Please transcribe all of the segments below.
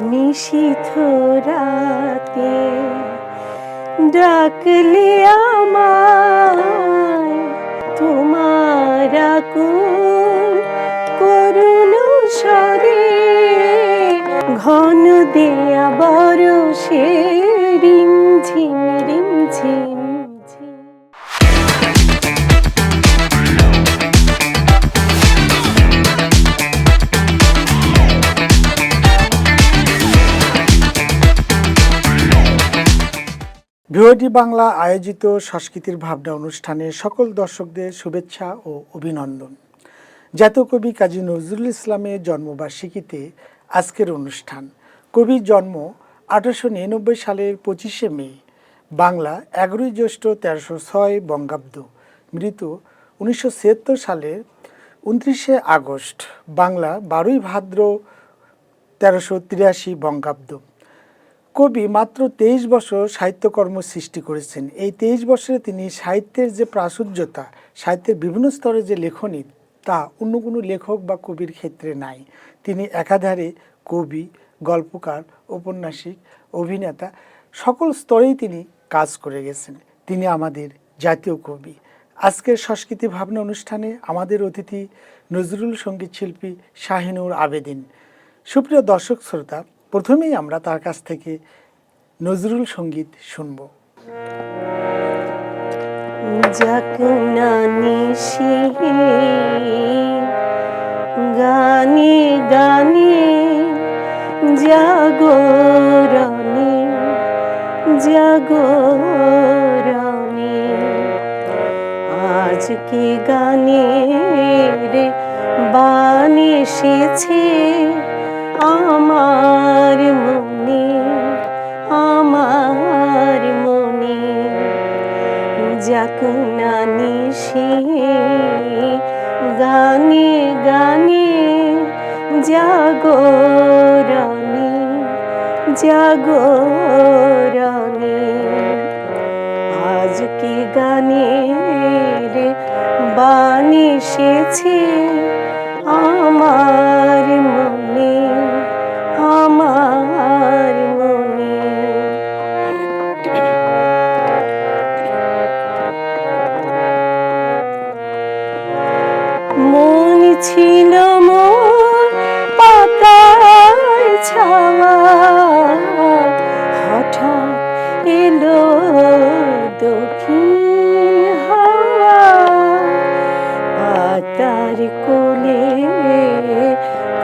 নিশীথ রাতে ডাকলে আমায় তোমার আকুল করুণ স্বরে, ঘন দেয়া বরষে রিমঝিম রিমঝিম। ভিওডি বাংলা আয়োজিত সংস্কৃতির ভাবনা অনুষ্ঠানে সকল দর্শকদের শুভেচ্ছা ও অভিনন্দন। জাতীয় কবি কাজী নজরুল ইসলামের জন্মবার্ষিকীতে আজকের অনুষ্ঠান। কবির জন্ম 1899 সালের 25শে মে, বাংলা 11ই জ্যৈষ্ঠ 1306 বঙ্গাব্দ, মৃত্যু 1976 সালের 29শে আগস্ট, বাংলা 12ই ভাদ্র 1383 বঙ্গাব্দ। কবি মাত্র 23 বছর সাহিত্যকর্ম সৃষ্টি করেছেন। এই 23 বছরে তিনি সাহিত্যের যে প্রাচুর্যতা, সাহিত্যের বিভিন্ন স্তরে যে লেখনী, তা অন্য কোনো লেখক বা কবির ক্ষেত্রে নাই। তিনি একাধারে কবি, গল্পকার, ঔপন্যাসিক, অভিনেতা, সকল স্তরেই তিনি কাজ করে গেছেন। তিনি আমাদের জাতীয় কবি। আজকের সংস্কৃতি ভাবনা অনুষ্ঠানে আমাদের অতিথি নজরুল সঙ্গীত শিল্পী শাহিনুর আবেদিন। সুপ্রিয় দর্শক শ্রোতা, প্রথমেই আমরা তার কাছ থেকে নজরুল সঙ্গীত শুনব। গানে গানে জাগরণে জাগরণে, আজকে গানের বান এসেছে আমার মনে, আমার মনে। যাক না নিশি গানে গানে জাগরণে জাগরণে, আজকে গানের বান এসেছে আমার মনে, আমার মনে। মন ছিল মোর পাতার ছাওয়া, হঠাৎ এলো দক্ষিণ হাওয়া, পাতার কোলে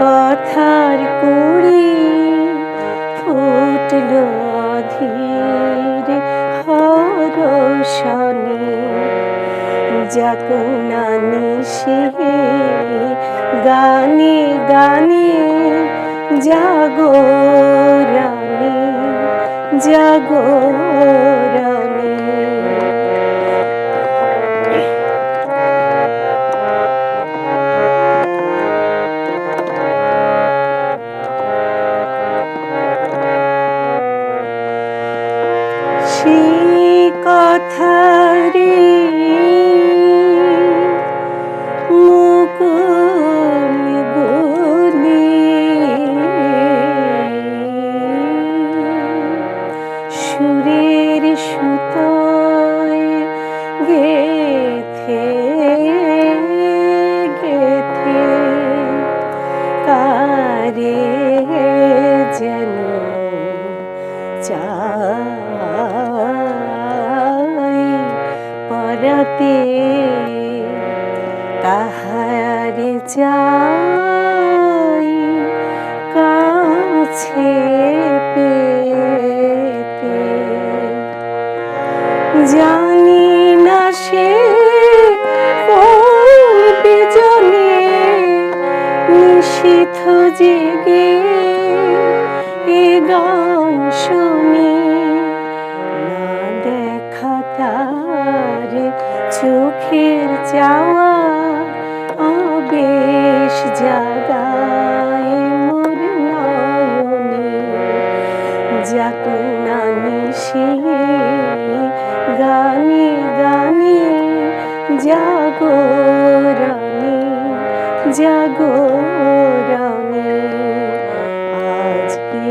কথার কুড়ি ফুটল অধীর হরষণে। যাক না নিশি গানে গানে জাগরণে জাগরণে। সেই কথারে মুকুল গুলি সুরের সুতোয় গেথে গেথে কারে যেন চাই পরাতে, তাহারে চাই কাছে পেতে। জানি না সে কোন বিজনে নিশীথ জেগে এ গান শুনি, না দেখা তার চোখের চাওয়া আবেশ জাগায় মোর নয়নে। যাক না নিশি গানে গানে জাগরণে জাগরণে, আজকে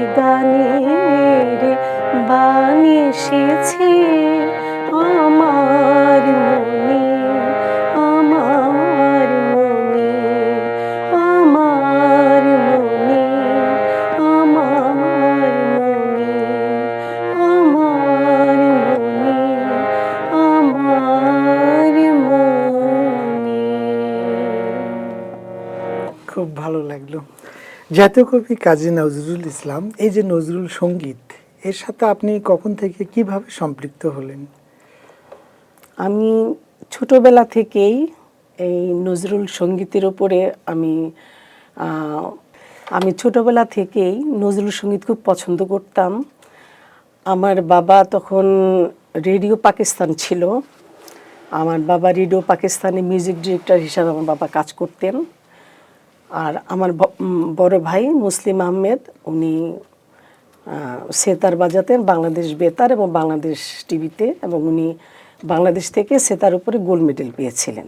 জাতীয় কবি কাজী নজরুল ইসলাম, এই যে নজরুল সঙ্গীত, এর সাথে আপনি কখন থেকে কিভাবে সম্পৃক্ত হলেন? আমি ছোটবেলা থেকেই এই নজরুল সঙ্গীতের উপরে আহ, আমি ছোটবেলা থেকেই নজরুল সঙ্গীত খুব পছন্দ করতাম। আমার বাবা তখন রেডিও পাকিস্তান ছিল। আমার বাবা রেডিও পাকিস্তানে মিউজিক ডিরেক্টর হিসাবে আমার বাবা কাজ করতেন। আর আমার বড় ভাই মুসলিম আহমেদ, উনি সেতার বাজাতেন বাংলাদেশ বেতার এবং বাংলাদেশ টিভিতে, এবং উনি বাংলাদেশ থেকে সেতার উপরে গোল্ড মেডেল পেয়েছিলেন।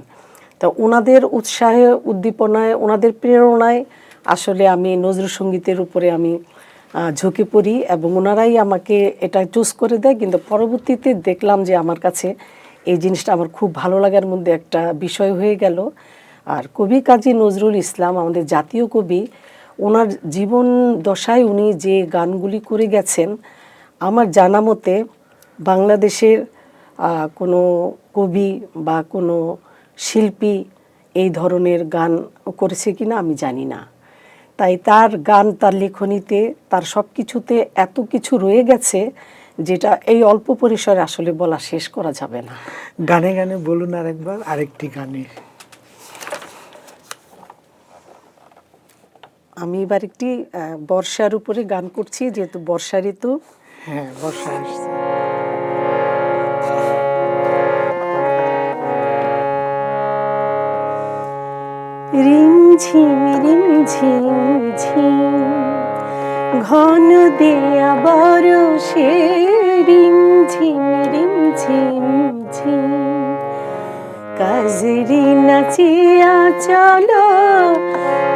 তো ওনাদের উৎসাহে, উদ্দীপনায়, ওনাদের প্রেরণায় আসলে আমি নজরুল সঙ্গীতের উপরে আমি ঝুঁকে পড়ি, এবং ওনারাই আমাকে এটা চুজ করে দেয়। কিন্তু পরবর্তীতে দেখলাম যে আমার কাছে এই জিনিসটা আমার খুব ভালো লাগার মধ্যে একটা বিষয় হয়ে গেল। আর কবি কাজী নজরুল ইসলাম আমাদের জাতীয় কবি, ওনার জীবন দশায় উনি যে গানগুলি করে গেছেন, আমার জানা মতে বাংলাদেশের কোনো কবি বা কোনো শিল্পী এই ধরনের গান করেছে কিনা আমি জানি না। তাই তার গান, তার লেখনীতে, তার সব কিছুতে এত কিছু রয়ে গেছে যেটা এই অল্প পরিসরে আসলে বলা শেষ করা যাবে না। গানে গানে বলুন আরেকবার, আরেকটি গানে। আমি এবার একটি বর্ষার উপরে গান করছি, যেহেতু বর্ষা ঋতু। হ্যাঁ, বর্ষা আসছে। রিমঝিম রিমঝিম ঝিম ঘন দেয়া বরষে, রিমঝিম রিমঝিম ঝিম কাজরি নাচিয়া চলো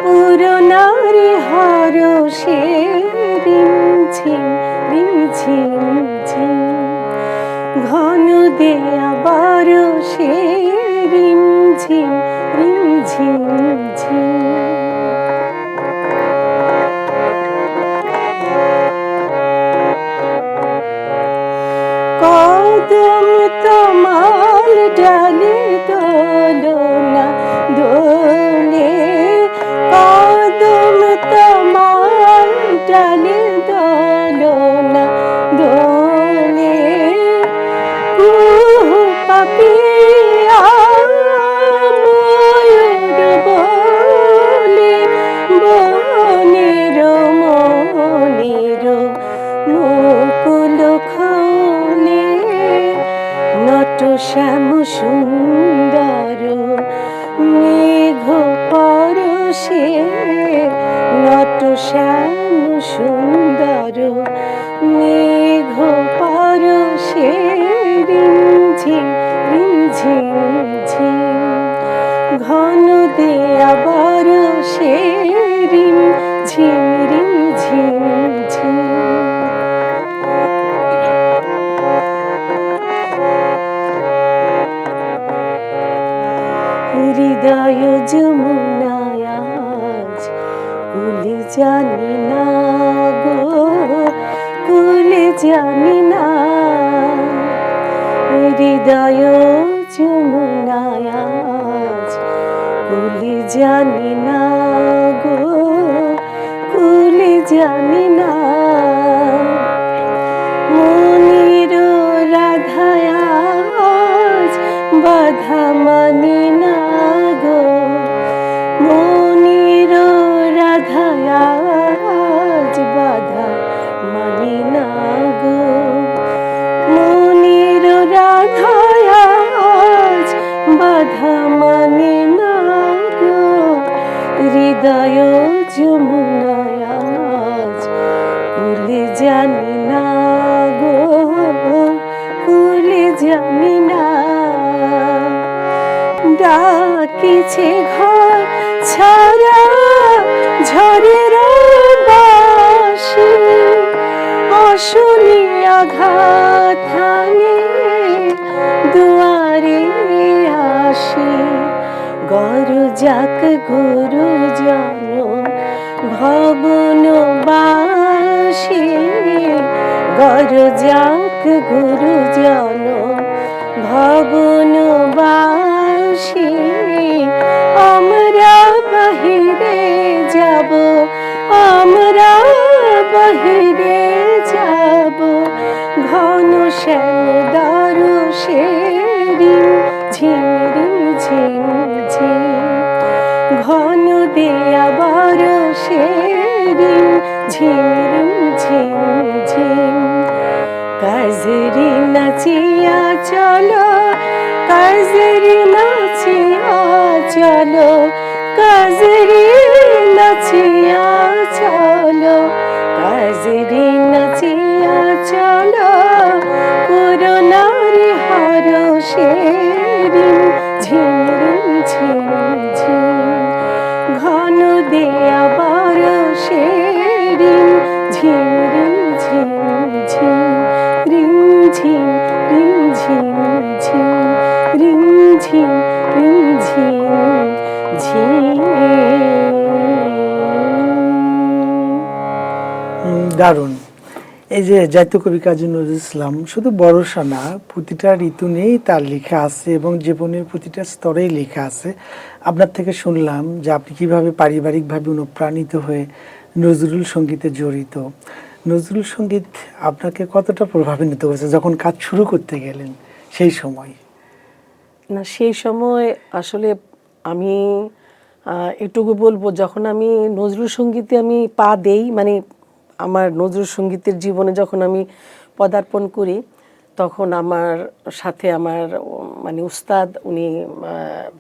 পুরনারি হরষে, রিমঝিম রিমঝিম ঝিম ঘন দেয়া বরষে, রিমঝিম রিমঝিম ঝিম। কদম তমাল ডালে দোলনা দোলে, কদম তমাল ডালে দোলনা দোলে, কুহু পাপিয়া ময়ূর বলে, বনের মনের মুকুল খোলে, নট শ্যাম সুন্দর মেঘ পরশে, নট শ্যাম সুন্দর মেঘ পরশে, রিমঝিম রিমঝিম ঝিম ঘন দেয়া বরষে, রিমঝিম রিমঝিম ঝিম। হৃদয় যমুনায় আজ কুলে জানি না গো, কুলে জানি না। হৃদয় যমুনায় আজ কুলে জানি না গো, কুলে জানি না। মনির রাধায় আজ বাধা মানে না গো, মনির রাধায় আজ বাধা মানে না গো, মনির রাধায় আজ বাধা মানে না গো। হৃদয় যমুনায় আজ কুলে জানি না গো, কুলে জানি না। ডাকিছে ঘর ছাড়া ঝড়ের বাসি, অশুনি আঘাত হানে দুয়ারে আসি। গরু যাক গুরু জন ভবন বাসী, গরু যাক গুরু জন ভবন বাসী। আমরা বাহিরে যাব আমরা বাহিরে যাব ঘন শ্যামদার সেরি ঝিরি ঝিম ঝিম ঘন দেয়াবার সেরি ঝিম ঝিম ঝিম কাজরি নাচিয়া চলো কাজরি নাচিয়া চলো কাজরি নাচিয়া চলো কাজরি নাচিয়া চলো পুরনারি হর সেরি ঝিম ঝিম ঝিম ঘন দেয়াবার সেরি ঝিম ঝিম ঝিম রিম ঝিম ঝিম রিম ঝিম ঝিম দারুণ। এই যে জাতীয় কবি কাজী নজরুল ইসলাম শুধু বর্ষা না, প্রতিটা ঋতু নিয়েই তার লেখা আছে এবং জীবনের প্রতিটা স্তরেই লেখা আছে। আপনার থেকে শুনলাম যে আপনি কিভাবে পারিবারিকভাবে অনুপ্রাণিত হয়ে নজরুল সঙ্গীতে জড়িত। নজরুল সঙ্গীত আপনাকে কতটা প্রভাবিত করেছে যখন কাজ শুরু করতে গেলেন সেই সময়? না, সেই সময় আসলে আমি এটুকু বলবো, যখন আমি নজরুল সঙ্গীতে আমি পা দেই, মানে আমার নজরুল সঙ্গীতের জীবনে যখন আমি পদার্পণ করি, তখন আমার সাথে আমার মানে উস্তাদ উনি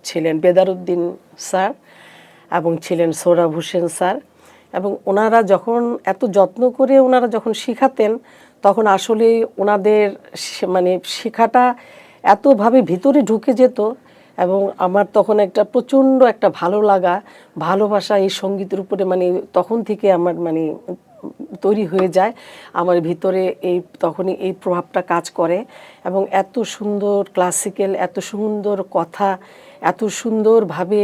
ছিলেন বেদারউদ্দিন স্যার এবং ছিলেন সোহরাব হোসেন স্যার। এবং ওনারা যখন এত যত্ন করে ওনারা যখন শেখাতেন, তখন আসলে ওনাদের মানে শেখাটা এতভাবে ভিতরে ঢুকে যেত এবং আমার তখন একটা প্রচণ্ড একটা ভালো লাগা, ভালোবাসা এই সঙ্গীতের উপরে মানে তখন থেকে আমার মানে তৈরি হয়ে যায় আমার ভিতরে। এই তখনই এই প্রভাবটা কাজ করে এবং এত সুন্দর ক্লাসিক্যাল, এত সুন্দর কথা, এত সুন্দরভাবে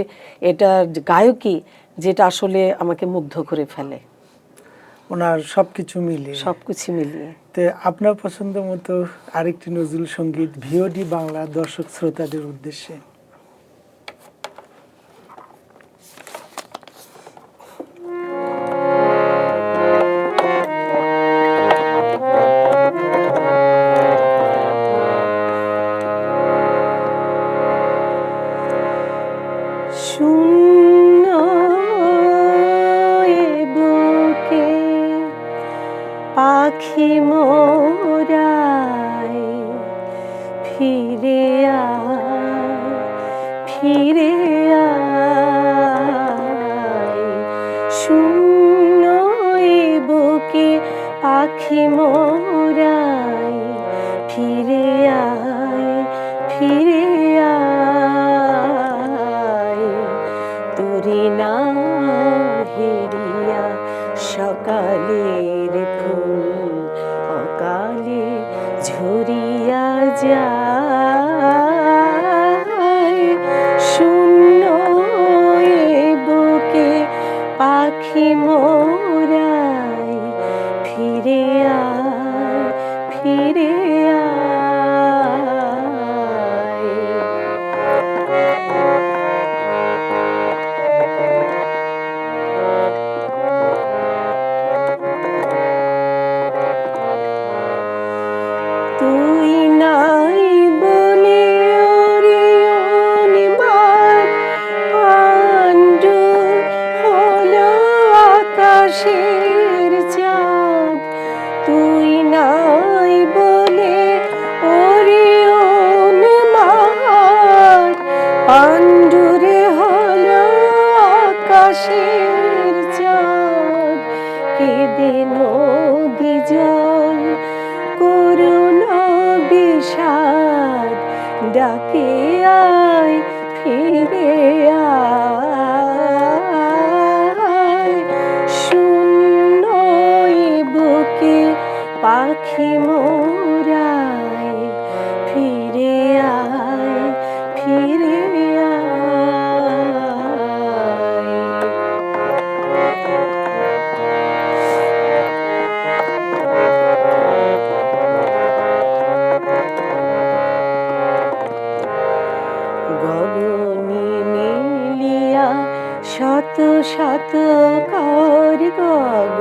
এটার গায়কী, যেটা আসলে আমাকে মুগ্ধ করে ফেলে। ওনার সবকিছু মিলিয়ে সবকিছু মিলিয়ে তো আপনার পছন্দ মতো আরেকটি নজরুল সঙ্গীত ভিওডি বাংলা দর্শক শ্রোতাদের উদ্দেশ্যে। শূন্য এ বুকে পাখি মোরায় ফিরে আয়, ফিরে আয়। শূন্য এ বুকে পাখি মোরায় ফিরে আয়, ফিরে আয়। তোরে না হেরিয়া সকালের ফুল অকালে ঝরিয়া যায়। শূন্য এ বুকে পাখি মোরায় ফিরে আয়, ফিরে আয়। তুই নাই বলে ওরিয়ন বার পাণ্ডু হলো আকাশের চাঁদ। তুই নাই বলে ওরিয়ন মার পাণ্ডুরে হলো আকাশের চাঁদ। কেঁদে নদী জল করুণা বিষাদ ডাকে আয়, ফিরে আয়। শূন্য এ বুকে পাখি মোরায় ফিরে আয়, ফিরে আয়। গগনে মিলিয়া শত শত কর গগন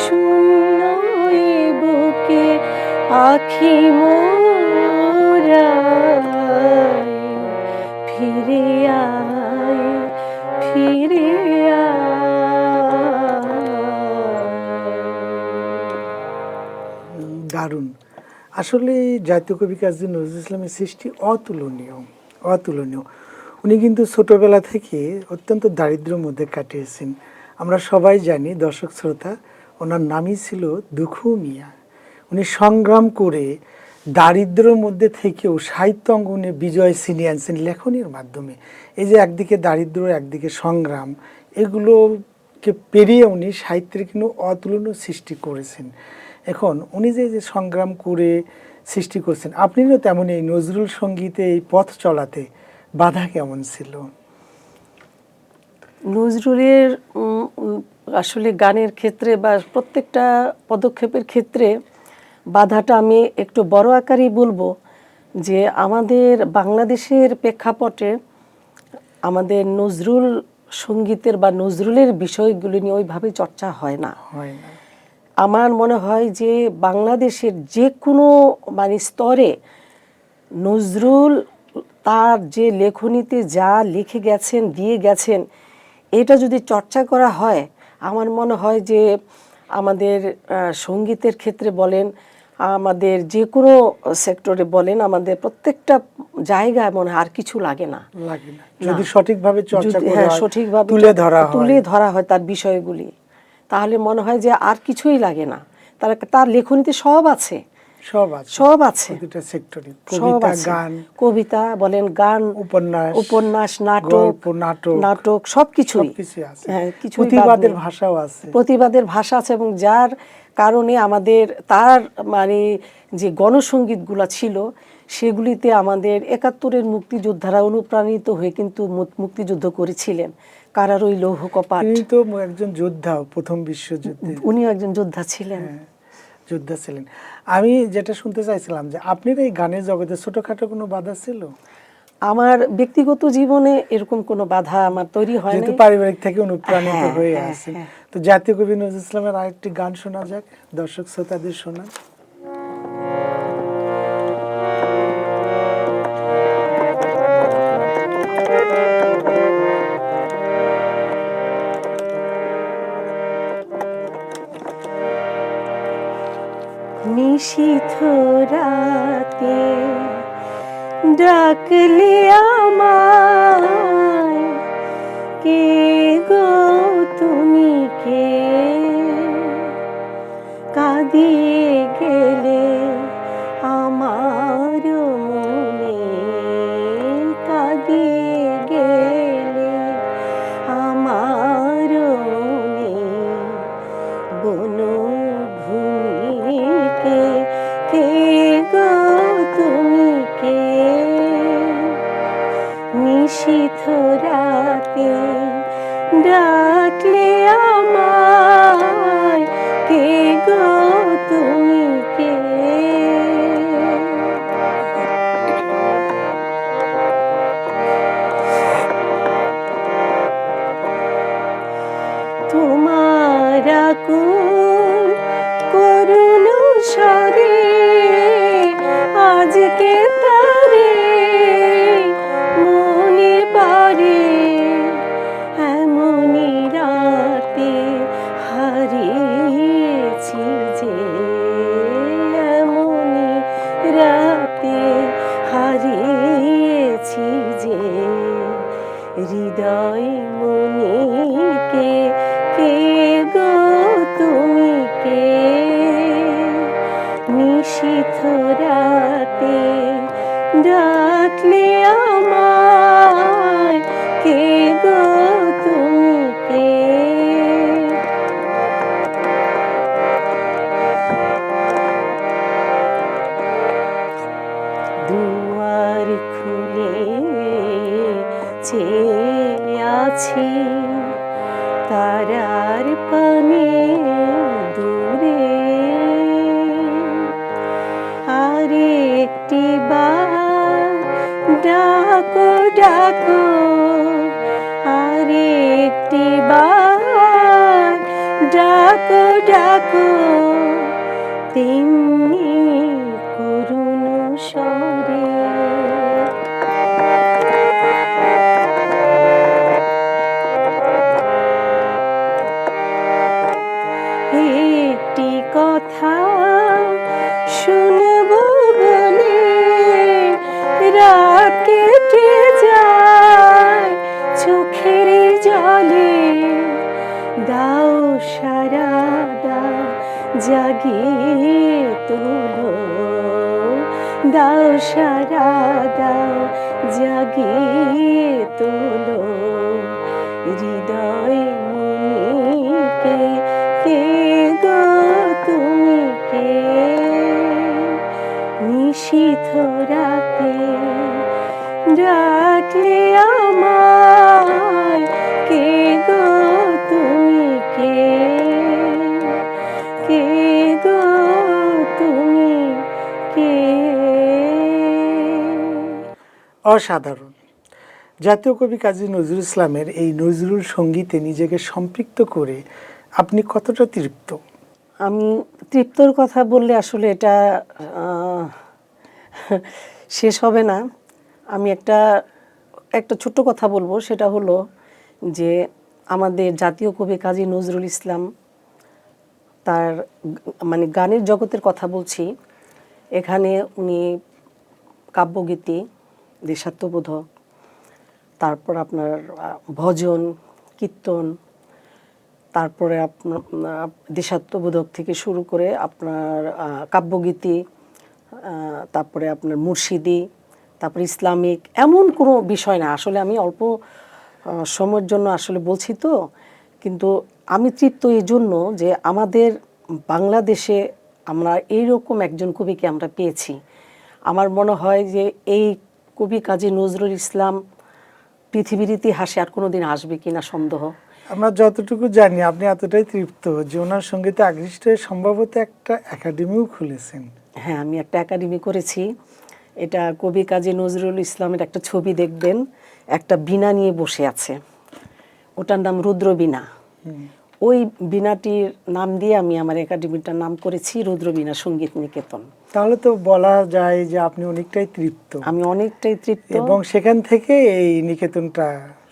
শূন্য এ বুকে আখি মোরায়, ফিরে আয়, ফিরে দারুণ। আসলে জাতীয় কবি কাজী নজরুল ইসলামের সৃষ্টি অতুলনীয়, অতুলনীয়। উনি কিন্তু ছোটবেলা থেকে অত্যন্ত দারিদ্র্যের মধ্যে কাটিয়েছেন। আমরা সবাই জানি, দর্শক শ্রোতা, ওনার নামই ছিল দুখু মিয়া। উনি সংগ্রাম করে দারিদ্র্যের মধ্যে থেকেও সাহিত্য অঙ্গনে বিজয় ছিনিয়ে আনছেন লেখনীর মাধ্যমে। এই যে একদিকে দারিদ্র্য, একদিকে সংগ্রাম, এগুলোকে পেরিয়ে উনি সাহিত্যের কিন্তু অতুলনীয় সৃষ্টি করেছেন। এখন উনি যে যে সংগ্রাম করে সৃষ্টি করছেন, আপনিও তেমন এই নজরুল সঙ্গীতে এই পথ চলাতে বাধা কেমন ছিল? নজরুলের আসলে গানের ক্ষেত্রে বা প্রত্যেকটা পদক্ষেপের ক্ষেত্রে বাধাটা আমি একটু বড় আকারেই বলবো, যে আমাদের বাংলাদেশের প্রেক্ষাপটে আমাদের নজরুল সঙ্গীতের বা নজরুলের বিষয়গুলি নিয়ে ওইভাবে চর্চা হয় না। হয় না। আমার মনে হয় যে বাংলাদেশের যে কোনো মানে স্তরে নজরুল তার যে লেখনীতে যা লিখে গেছেন, দিয়ে গেছেন, এটা যদি চর্চা করা হয়, আমার মনে হয় যে আমাদের সঙ্গীতের ক্ষেত্রে বলেন, আমাদের যে কোনো সেক্টরে বলেন, আমাদের প্রত্যেকটা জায়গায় মনে হয় আর কিছু লাগে না। লাগে না যদি সঠিকভাবে চর্চা করা হয়, সঠিকভাবে তুলে ধরা হয় তার বিষয়গুলি, তাহলে মনে হয় যে আর কিছুই লাগে না। তার লেখনীতে সব আছে, সব আছে, প্রতিটা সেক্টরে, সব কবিতা, আছে। গান, কবিতা বলেন, গান, উপন্যাস, নাটক, নাটক সবকিছুই আছে। হ্যাঁ, কিছুই প্রতিবাদের ভাষাও আছে, প্রতিবাদের ভাষা আছে। এবং যার কারণে আমাদের তার মানে যে গণসঙ্গীতগুলো ছিল, সেগুলিতে আমাদের ৭১-এর মুক্তিযোদ্ধারা অনুপ্রাণিত হয়ে কিন্তু মুক্তিযুদ্ধ করেছিলেন। কারার ওই লৌহ কপাট, তিনি তো একজন যোদ্ধা, প্রথম বিশ্বযুদ্ধে উনিও একজন যোদ্ধা ছিলেন। যোদ্ধা ছিলেন। আমি যেটা শুনতে চাইছিলাম যে আপনার এই গানের জগতে ছোটখাটো কোনো বাধা ছিল? আমার ব্যক্তিগত জীবনে এরকম কোনো বাধা আমার তৈরি হয় যেহেতু নাই। পারিবারিক থেকে অনুপ্রাণিত হয়ে হ্যাঁ, আছেন, হ্যাঁ। তো জাতীয় কবি নজরুল ইসলামের আরেকটি গান শোনা যাক, দর্শক শ্রোতাদের শোনান। নিশীথ রাতে ডাকলে আমায়, কে গো তুমি কে, কাঁদিয়ে গেলে আমার মনে, কাঁদিয়ে গেলে আমার মনে, বনভূমিকে, কে গো তুমি কে, নিশীথ রাতে ডাকলে আমায়, কে গো তুমি কে। তোমার আকুল করুণ স্বরে আজকে তারে মনে পড়ে, এমনই রাতে হারিয়েছি যে, এমনই রাতে হারিয়েছি যে, হৃদয় মনিকে, কে গো তুমি কে, নিশীথ রাতে ডাকলে আমায়, কে গো তুমি কে। দুয়ার খুলে চেয়ে আছি তারার পানে দূরে, আর একটি বার ডাকো ডাকো, আর একটি বার ডাকো গো তেমনি করুণ স্বরে। একটি কথা শুনব বলে রাত কেটে যায় চোখের জলে, দাও সারা দাও জাগিয়ে তোলো, দাও সারা দাও জাগিয়ে তোলো, হৃদয় মুনিকে কে গো তুমি কে, নিশীথ রাতে ডাকলে আমায় কে গো তুমি কে, কে গো তুমি কে। অসাধারণ। জাতীয় কবি কাজী নজরুল ইসলামের এই নজরুল সঙ্গীতে নিজেকে সম্পৃক্ত করে আপনি কতটা তৃপ্ত? আমি তৃপ্তর কথা বললে আসলে এটা শেষ হবে না। আমি একটা ছোট্ট কথা বলবো, সেটা হলো যে আমাদের জাতীয় কবি কাজী নজরুল ইসলাম তার মানে গানের জগতের কথা বলছি। এখানে উনি কাব্যগীতি, দেশাত্মবোধক, তারপর আপনার ভজন, কীর্তন, তারপরে আপনার দেশাত্মবোধক থেকে শুরু করে আপনার কাব্যগীতি, তারপরে আপনার মুর্শিদি, তারপরে ইসলামিক, এমন কোনো বিষয় না। আসলে আমি অল্প সময়ের জন্য আসলে বলছি তো, কিন্তু আমি তৃপ্ত এই জন্য যে আমাদের বাংলাদেশে আমরা এইরকম একজন কবিকে আমরা পেয়েছি। আমার মনে হয় যে এই কবি কাজী নজরুল ইসলাম পৃথিবীর ইতিহাসে আর কোনো দিন আসবে কিনা সন্দেহ। আমরা যতটুকু জানি আপনি এতটাই তৃপ্ত যে ওনার সঙ্গীতে আকৃষ্ট হয়ে সম্ভবত একটা একাডেমিও খুলেছেন। হ্যাঁ, আমি একটা একাডেমি করেছি। এটা কবি কাজী নজরুল ইসলামের একটা ছবি দেখবেন, একটা বীণা নিয়ে বসে আছে, ওটার নাম রুদ্রবীণা। ওই বীণাটির নাম দিয়ে আমি আমার একাডেমিটার নাম করেছি রুদ্রবীণা সঙ্গীত নিকেতন। তাহলে তো বলা যায় যে আপনি অনেকটাই তৃপ্ত। আমি অনেকটাই তৃপ্ত এবং সেখান থেকে এই নিকেতনটা,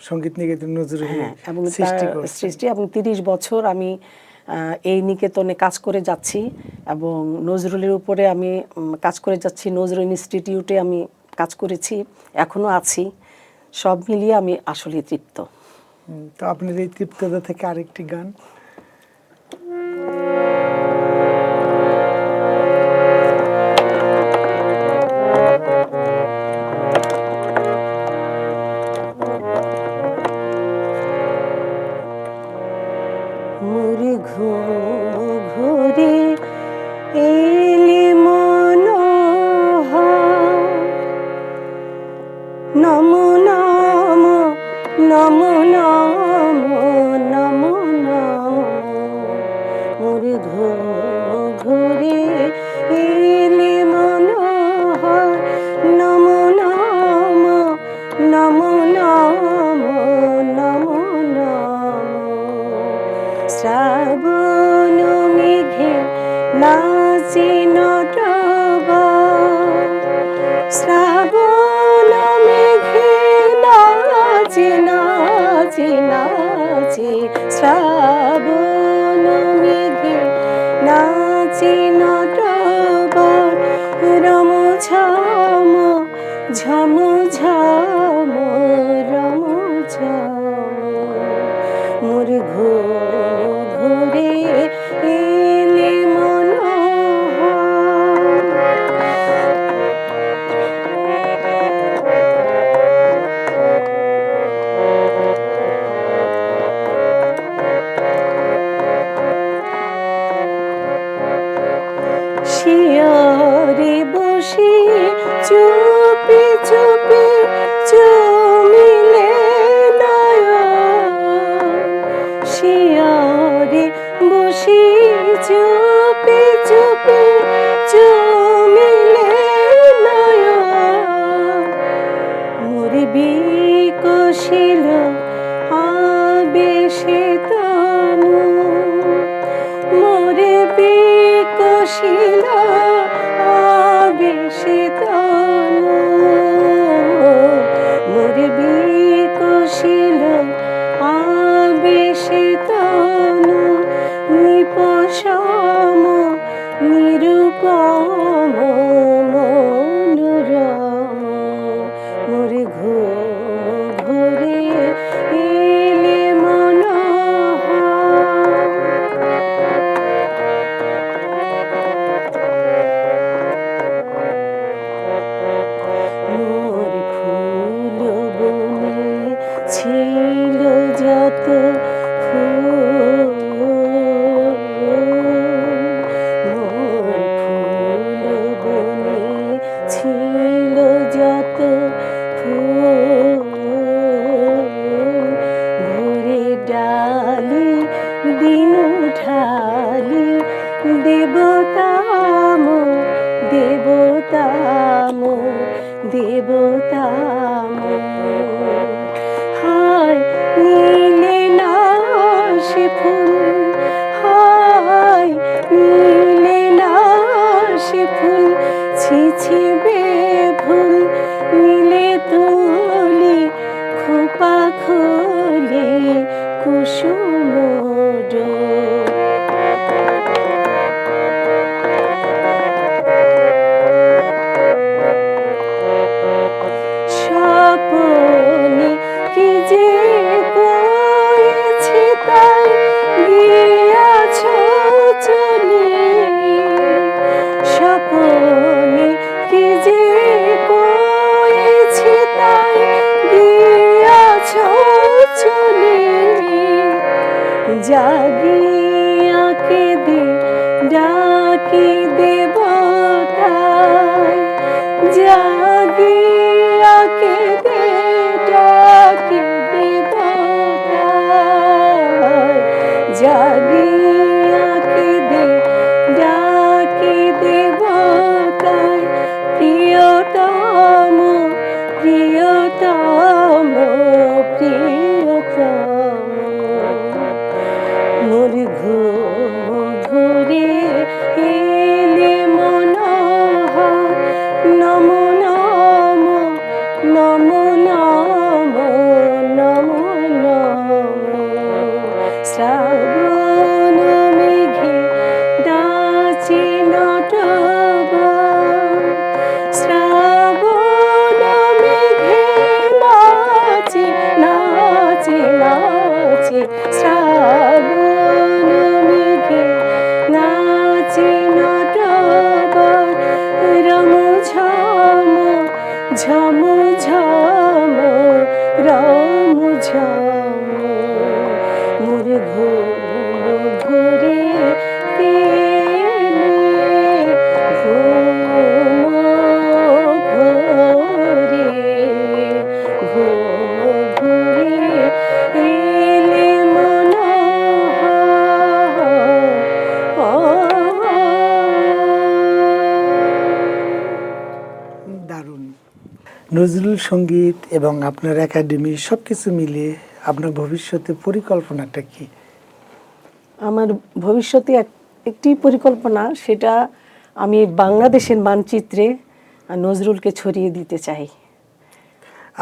সঙ্গীত নিকেতন নজরুল এবং সৃষ্টি তার করেছেন। সৃষ্টি, এবং 30 বছর আমি এই নিকেতনে কাজ করে যাচ্ছি এবং নজরুলের উপরে আমি কাজ করে যাচ্ছি। নজরুল ইনস্টিটিউটে আমি কাজ করেছি, এখনও আছি। সব মিলিয়ে আমি আসলে তৃপ্ত। তো আপনার এই তৃপ্ততা থেকে আরেকটি গান। মোর ঘুম ঘুরে এলি মনোহর, নমো নমো নমো নমো নমো নমো, মোর ঘুম ঘুরে এলি মনোহর, নমো নমো নমো নমো নমো নমো, শ্রাবণ মেঘে নাচে নটবর, শ্রাবণ মেঘে নাচে নাচে নাচে, শ্রাবণ মেঘে নাচে নটবর, রম ঝম ঝম ঝম রম ঝম, মোর ঘুরে এলে মনোহর। শিয়রে বসে চুপি চুপি চুমিলে নয়ন, শিয়রে বসে চুপি চুপি চুমিলে নয়ন, মোর বিকশিল আবেশে তনু, মোর দেবতা মোর, দেবতা মোর। হায় নীলে না সে ফুল, হায় নীলে না সে ফুল, ছি ছি বেভুল নীলে তুলি খোপা খুলে কুসুম ডোর। স্বপনে কি যে করেছি তাই গিয়াছ চলে, স্বপনে কি যে করেছি তাই গিয়াছ চলে। জাগিয়া কেঁদে ডাকি দেবতায়, জাগিয়া কেঁদে ডাকি দেবতায়, জাগিয়া কেঁদে ডাকি দেবতায়। প্রিয়তম প্রিয়তম প্রিয়তম, মোর ঘুম ঘুরে এলে মনোহর, নমো নমো নমো নমো নমো নমো। শ্রাবণ মেঘে নাচে নটবর, শ্রাবণ মেঘে নাচে নাচে নাচে, শ্রাবণ মেঘে নাচে নটবর। রম ঝম ঝম ঝম রম ঝম, মোর ঘুম ঘুরে এলে, ঘুম ঘুরে ঘুম ঘুরে এলে মনোহর। দারুণ। নজরুল সঙ্গীত এবং আপনার একাডেমি সব কিছু মিলিয়ে আপনার ভবিষ্যতে পরিকল্পনাটা কি? আমার ভবিষ্যতে একটি পরিকল্পনা, সেটা আমি বাংলাদেশের মানচিত্রে নজরুলকে ছড়িয়ে দিতে চাই।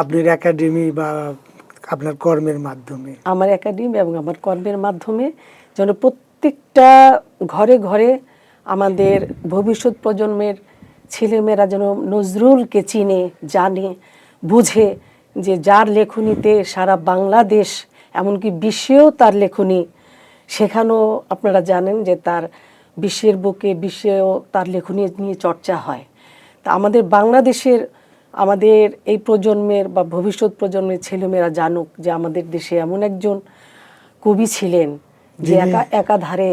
আপনার একাডেমি বা আপনার কর্মের মাধ্যমে? আমার একাডেমি এবং আমার কর্মের মাধ্যমে যেন প্রত্যেকটা ঘরে ঘরে আমাদের ভবিষ্যৎ প্রজন্মের ছেলেমেয়েরা যেন নজরুলকে চিনে, জানে, বুঝে, যে যার লেখনীতে সারা বাংলাদেশ এমনকি বিশ্বেও তার লেখনী সেখানেও আপনারা জানেন যে তার বিশ্বের বুকে বিশ্বেও তার লেখনী নিয়ে চর্চা হয়। তা আমাদের বাংলাদেশের আমাদের এই প্রজন্মের বা ভবিষ্যৎ প্রজন্মের ছেলেমেয়েরা জানুক যে আমাদের দেশে এমন একজন কবি ছিলেন যে একাধারে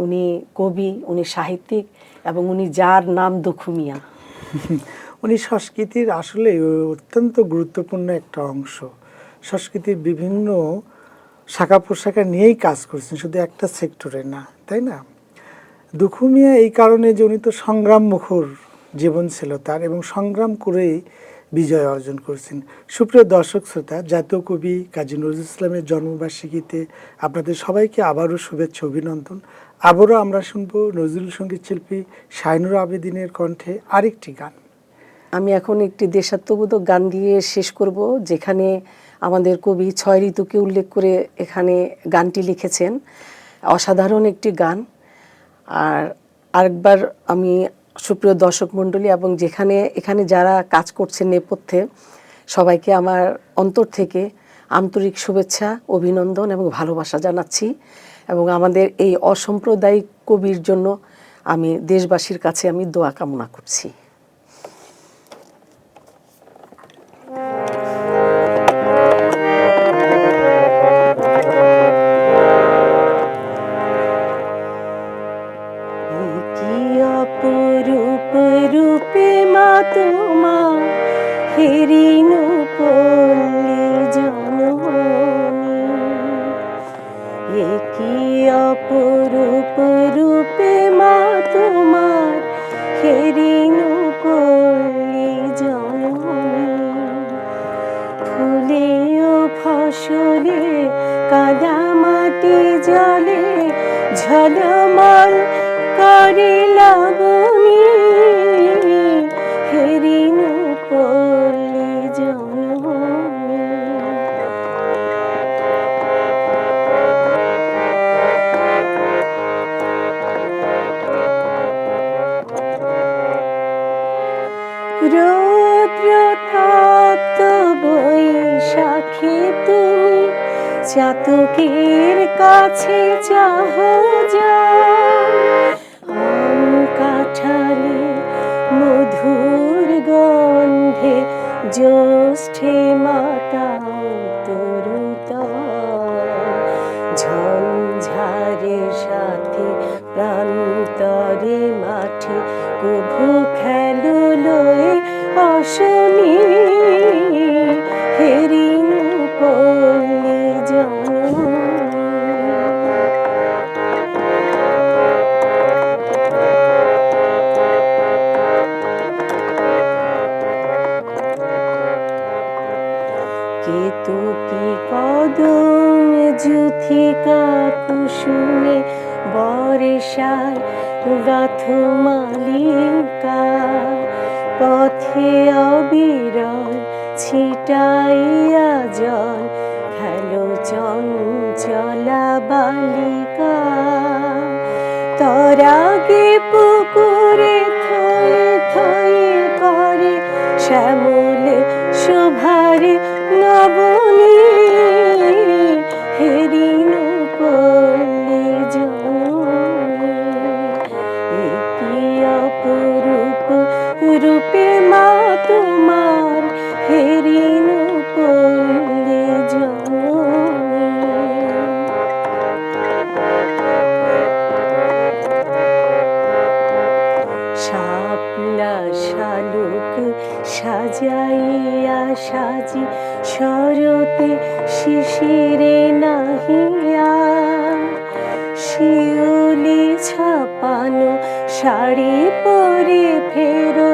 উনি কবি, উনি সাহিত্যিক এবং উনি যার নাম দুখু মিয়া। উনি সংস্কৃতির আসলে অত্যন্ত গুরুত্বপূর্ণ একটা অংশ। সংস্কৃতির বিভিন্ন শাখা প্রশাখা নিয়েই কাজ করছেন, শুধু একটা সেক্টরে না, তাই না? দুখু মিয়া এই কারণে যে উনি তো সংগ্রাম মুখর জীবন ছিল তার, এবং সংগ্রাম করেই বিজয় অর্জন করছেন। সুপ্রিয় দর্শক শ্রোতা, জাতীয় কবি কাজী নজরুল ইসলামের জন্মবার্ষিকীতে আপনাদের সবাইকে আবারও শুভেচ্ছা, অভিনন্দন। আবারও আমরা শুনবো নজরুল সঙ্গীত শিল্পী শাইনুর আবেদিনের কণ্ঠে আরেকটি গান। আমি এখন একটি দেশাত্মবোধক গান দিয়ে শেষ করব, যেখানে আমাদের কবি 6 ঋতুকে উল্লেখ করে এখানে গানটি লিখেছেন। অসাধারণ একটি গান। আর আরেকবার আমি সুপ্রিয় দর্শক মণ্ডলী এবং এখানে যারা কাজ করছেন নেপথ্যে সবাইকে আমার অন্তর থেকে আন্তরিক শুভেচ্ছা, অভিনন্দন এবং ভালোবাসা জানাচ্ছি। এবং আমাদের এই অসাম্প্রদায়িক কবির জন্য আমি দেশবাসীর কাছে আমি দোয়া কামনা করছি। অপরূপ রূপে মা তোমার হেরিনু পল্লী জননী, একি অপরূপ রূপে মা তোমার হেরিনু রৌদ্র তপ্ত বৈশাখে তুমি চাতকের কাছে চাহ আম কাঁঠালে মধুর গন্ধে জ্যৈষ্ঠে মাতাও তরুতর ঝঞ্ঝারের সাথে প্রান্তরে মাঠে কভু খেলুলোয় অশনি হেরিনু পল্লী জননী। কেতকী কদম যুথিকা কুসুমে বর্ষায় গাথ মালিকা পথে অবিরল ছিটাইয়া জল খেলো চঞ্চলা বালিকা তরাগে পুকুরে থয়ে থয়ে করে শ্যামল শোভার নবনী হেরিনু পল্লী জননী। কি অপরূপ রূপে মা তোমার হেরিনু পল্লী জননী। শাপলা শালুক সাজাইয়া সাজি শরতে শিশিরে নাহিয়া শিউলি ছাপানো শাড়ি পরে ফেরো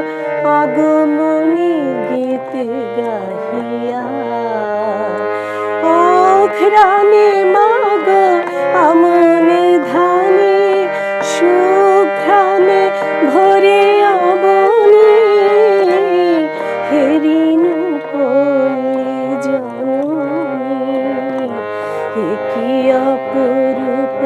আগমনী গীত গাহিয়া অঘ্রাণে মাগো আমন ধানে সুঘ্রাণে ভরে অবনী হেরিনু পল্লী জননী। কি অপরূপ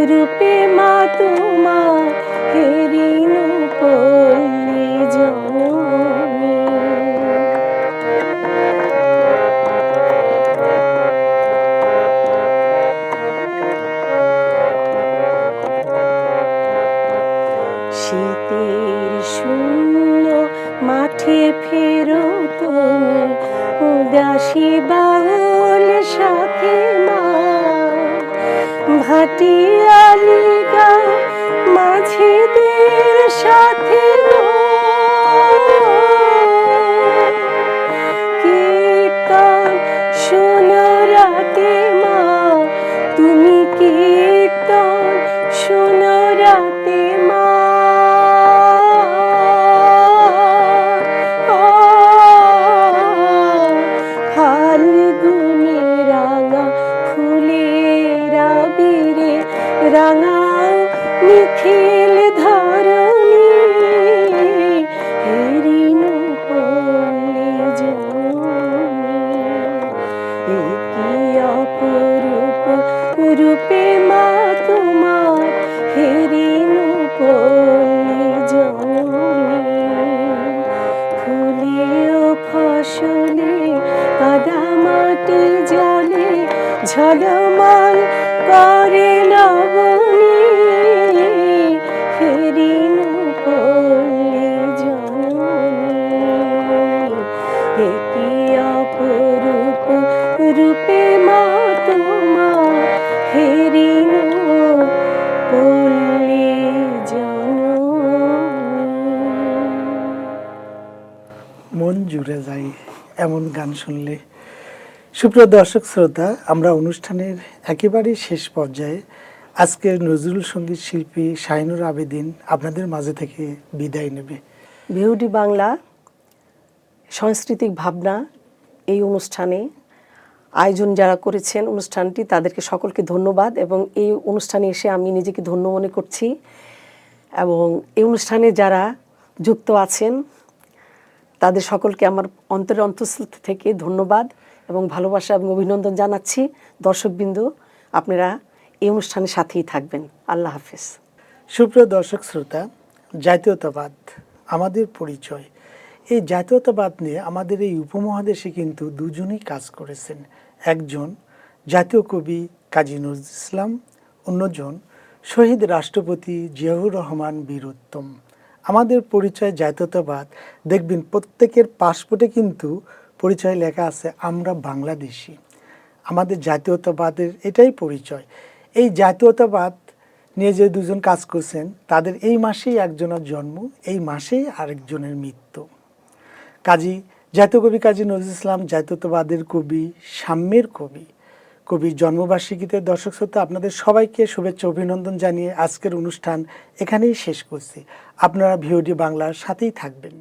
রূপে মা তোমার হেরিনু পল্লী জননী। শীতের শূন্য মাঠে ফেরো তুমি উদাসী বাউল সাথে মা ভাটিয়ালি গাও মাঝিদের সাথে কীর্তন শোনো রাতে মা তুমি কীর্তন শোনো রাতে মা ফাল্গুনে রাঙা ফুলের আবিরে রাঙাও নিখিল ধরণী হেরিনু পল্লী জননী। কি অপরূপ রূপে মা তোমার হেরিনু পল্লী জননী। ফুলে ও ফসলে কাদা মাটি জলে ঝলমল করে নবনী হেরিনু পল্লী জননী। কি অপরূপ রূপে মা তোমার হেরিনু পল্লী জননী। মন জুড়ে যায় এমন গান শুনলে। সুপ্রিয় দর্শক শ্রোতা, আমরা অনুষ্ঠানের একেবারেই শেষ পর্যায়ে। আজকের নজরুল সঙ্গীত শিল্পী শাহিনুর আবেদিন আপনাদের মাঝে থেকে বিদায় নেবে। বিহুডি বাংলা সাংস্কৃতিক ভাবনা এই অনুষ্ঠানে আয়োজন যারা করেছেন অনুষ্ঠানটি তাদেরকে সকলকে ধন্যবাদ এবং এই অনুষ্ঠানে এসে আমি নিজেকে ধন্য মনে করছি এবং এই অনুষ্ঠানে যারা যুক্ত আছেন তাদের সকলকে আমার অন্তরের অন্তঃস্থল থেকে ধন্যবাদ এবং ভালোবাসা এবং অভিনন্দন জানাচ্ছি। দর্শকবৃন্দ, আপনারা এই অনুষ্ঠানের সাথেই থাকবেন। আল্লাহ হাফেজ। সুপ্রিয় দর্শক শ্রোতা, জাতীয়তাবাদ আমাদের পরিচয়, এই জাতীয়তাবাদ নিয়ে আমাদের এই উপমহাদেশে কিন্তু দুজনই কাজ করেছেন। একজন জাতীয় কবি কাজী নজরুল ইসলাম, অন্যজন শহীদ রাষ্ট্রপতি জিয়াউর রহমান বীর উত্তম। আমাদের পরিচয় জাতীয়তাবাদ, দেখবেন প্রত্যেকের পাসপোর্টে কিন্তু পরিচয় লেখা আছে আমরা বাংলাদেশি। আমাদের জাতীয়তাবাদের এটাই পরিচয়। এই জাতীয়তাবাদ নিয়ে যে দুজন কাজ করছেন তাদের এই মাসেই একজনের জন্ম, এই মাসেই আরেকজনের মৃত্যু। জাতীয় কবি কাজী নজরুল ইসলাম জাতীয়তাবাদের কবি, সাম্যের কবি। কবির জন্মবার্ষিকীতে দর্শক শ্রোতা আপনাদের সবাইকে শুভেচ্ছা অভিনন্দন জানিয়ে আজকের অনুষ্ঠান এখানেই শেষ করছি। আপনারা ভিওডি বাংলার সাথেই থাকবেন।